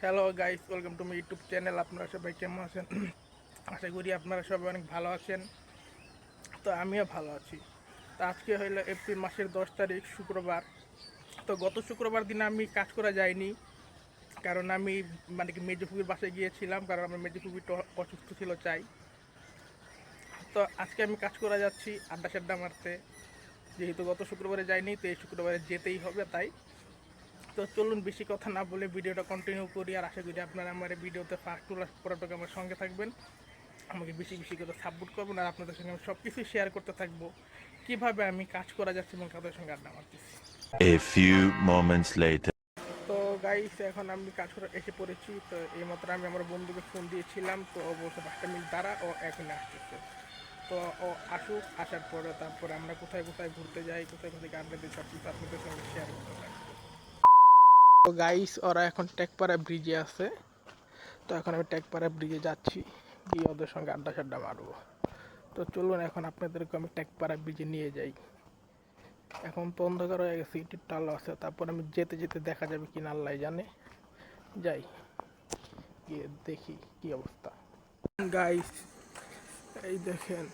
Hello guys, welcome to my YouTube channel. আপনারা সবাই কেমন আছেন? আশা করি আপনারা সবাই অনেক ভালো আছেন। তো আমিও ভালো আছি। তো আজকে হইলো এপ্রিল মাসের 10 তারিখ, শুক্রবার। তো গত শুক্রবার দিন আমি কাজ করা যায়নি, কারণ আমি কি মেজুফুবির বাসায় গিয়েছিলাম, কারণ আমার মেজুফুবিটা অসুস্থ ছিল চাই। তো আজকে আমি কাজ করা যাচ্ছি আড্ডা সাড্ডা মারতে, যেহেতু গত শুক্রবারে যাইনি, তো এই শুক্রবারে যেতেই হবে। তাই তো চলুন বেশি কথা না বলে ভিডিওটা কন্টিনিউ করি। আর আশা করি আপনারা আমার এই ভিডিওতে ফার্স্ট টু লাস্ট পর্যন্ত আমার সঙ্গে থাকবেন, আমাকে বেশি বেশি করে সাপোর্ট করবেন। আর আপনাদের সঙ্গে আমি সব কিছুই শেয়ার করতে থাকবো, কীভাবে আমি কাজ করা যাচ্ছি এবং তাদের সঙ্গে আড্ডা মারতেছি। A few moments later. তো গাইস, এখন আমি কাজ করে এসে পড়েছি। তো এইমাত্র আমি আমার বন্ধুকে ফোন দিয়েছিলাম, তো ও বলছে 5টা মিনিট দ্বারা ও এখনই আসতেছে। তো ও আসুক, আসার পরে তারপরে আমরা কোথায় কোথায় ঘুরতে যাই, কোথায় কোথায় আড্ডা দিই, সব কিছু আপনাদের সঙ্গে শেয়ার করতে থাকবো। তো গাইস, ওরা এখন টেকপাড়া ব্রিজে আছে। তো এখন আমি টেকপাড়া ব্রিজে যাচ্ছি, গিয়ে ওদের সঙ্গে আড্ডা সাড্ডা মারবো। তো চলুন এখন আপনাদেরকে আমি টেকপাড়া ব্রিজে নিয়ে যাই। এখন তো অন্ধকার হয়ে গেছে, ইটের আলো আছে, তারপর আমি যেতে যেতে দেখা যাবে কি না আল্লাহ জানে। যাই, গিয়ে দেখি কি অবস্থা। গাইস, এই দেখেন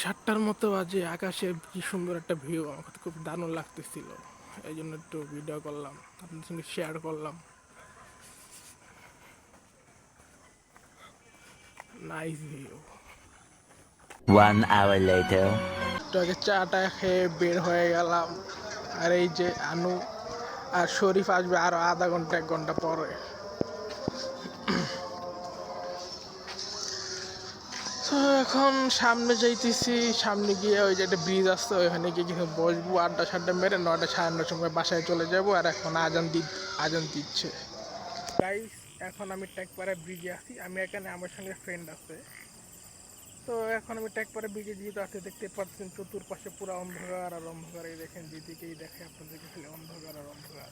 7:30 মতো বাজে, আকাশে কি সুন্দর একটা ভিউ, আমার কাছে খুব দারুণ লাগতেছিল। এই জন্য একটু ভিডিও করলাম, আপনাদের সঙ্গে শেয়ার করলাম। Nice view. 1 hour later. একটু আগে চাটা খেয়ে বের হয়ে গেলাম। আর এই যে আনু আর শরীফ আসবে আরো আধা ঘন্টা 1 ঘন্টা পরে। তো এখন সামনে যাইতেছি, সামনে গিয়ে ওই যে একটা ব্রিজ আসছে, ওইখানে গিয়ে কিছু বসবো, আড্ডা সাড্ডা মেরে 9টা 9:30 সময় বাসায় চলে যাবো। আর এখন আজান দিচ্ছে। গাইস, এখন আমি টেকপাড়া ব্রিজে আছি। আমি এখানে, আমার সঙ্গে ফ্রেন্ড আছে। তো এখন আমি টেকপাড়া ব্রিজে যেহেতু আছে, দেখতে পাচ্ছেন চতুর্পাশে পুরো অন্ধকার আর অন্ধকার। এই দেখেন, যেদিকেই দেখে আপনাদেরকে খালি অন্ধকার আর অন্ধকার।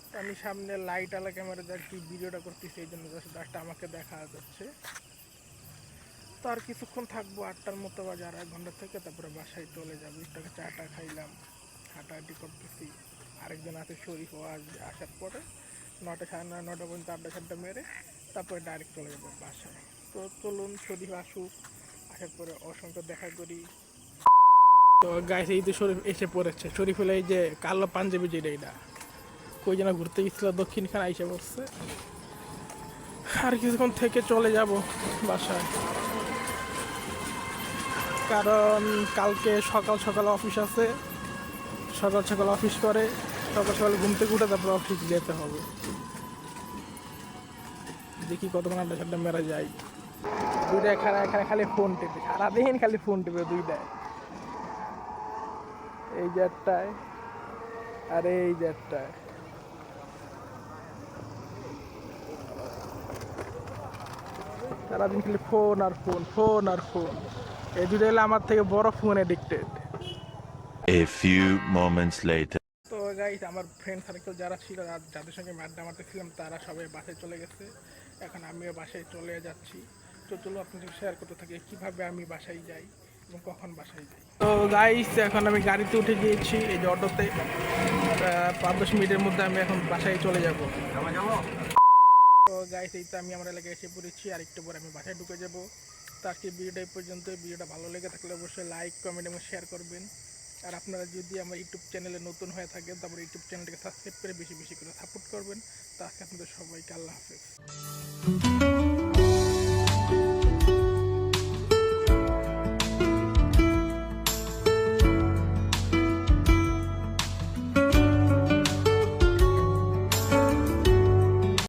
তো আমি সামনে লাইট আলা ক্যামেরা দেখি ভিডিওটা করতেছি, এই জন্য জাস্ট আমাকে দেখা যাচ্ছে। তো আর কিছুক্ষণ থাকবো, 8টার মতো বাজে, আর 1 ঘন্টা থেকে তারপরে বাসায় চলে যাবো। একটাকে চাটা খাইলাম, হাঁটাহাঁটি করতেছি। আরেকজন আছে শরীফ, ও আসবে, আসার পরে 9টা 9:30 9টা পর্যন্ত আড্ডা সাড্ডা মেরে তারপরে ডাইরেক্ট চলে যাবো বাসায়। তো চলুন শরীফ আসুক, আসার পরে ওর সঙ্গে দেখা করি। তো গাইস, এই তো শরীফ এসে পড়েছে। শরীফ হলে এই যে কালো পাঞ্জাবি, যেটা এটা কই যেন ঘুরতে গেছিল দক্ষিণখানে, আইসা পড়ছে। আর কিছুক্ষণ থেকে চলে যাব বাসায়, কারণ কালকে সকাল সকাল অফিস আছে। সকাল সকাল অফিস করে, সকাল সকাল ঘুম থেকে উঠে তারপর অফিস যেতে হবে। দেখি কতক্ষণ আড্ডা সাড্ডা মেরা যায়। দুইটা এখানে এখানে খালি ফোন টেপে, সারাদিন খালি ফোন টেপে দুইটায়। এই যে একটায়, আর এই যে একটায়। সারাদিন খালি ফোন আর ফোন, ফোন আর ফোন। এই দুটো হলে আমার থেকে বড় phone addicted. A few moments later. তো গাইস, আমার ফ্রেন্ড সার্কেল যারা ছিল আর যাদের সঙ্গে আমি আড্ডা মারতেছিলাম, তারা সবাই বাসায় চলে গেছে। এখন আমিও বাসায় চলে যাচ্ছি। তো চলো আপনাদের শেয়ার করতে থাকি কীভাবে আমি বাসায় যাই এবং কখন বাসায় যাই। তো গাইস, এখন আমি গাড়িতে উঠে গিয়েছি, এই যে অটোতে। 5-10 মিনিটের মধ্যে আমি এখন বাসায় চলে যাব। তো গাইস, এই তো আমি আমার এলাকায় এসে পড়েছি, আর একটু পরে আমি বাসায় ঢুকে যাব। তো আজকে ভিডিওটা এই পর্যন্ত। ভিডিওটা ভালো লেগে থাকলে অবশ্যই লাইক, কমেন্ট এবং শেয়ার করবেন। আর আপনারা যদি আমার ইউটিউব চ্যানেলে নতুন হয়ে থাকেন, তারপরে ইউটিউব চ্যানেলটাকে সাবস্ক্রাইব করে বেশি বেশি করে সাপোর্ট করবেন। তো আজকে আপনাদের সবাইকে আল্লাহ হাফেজ।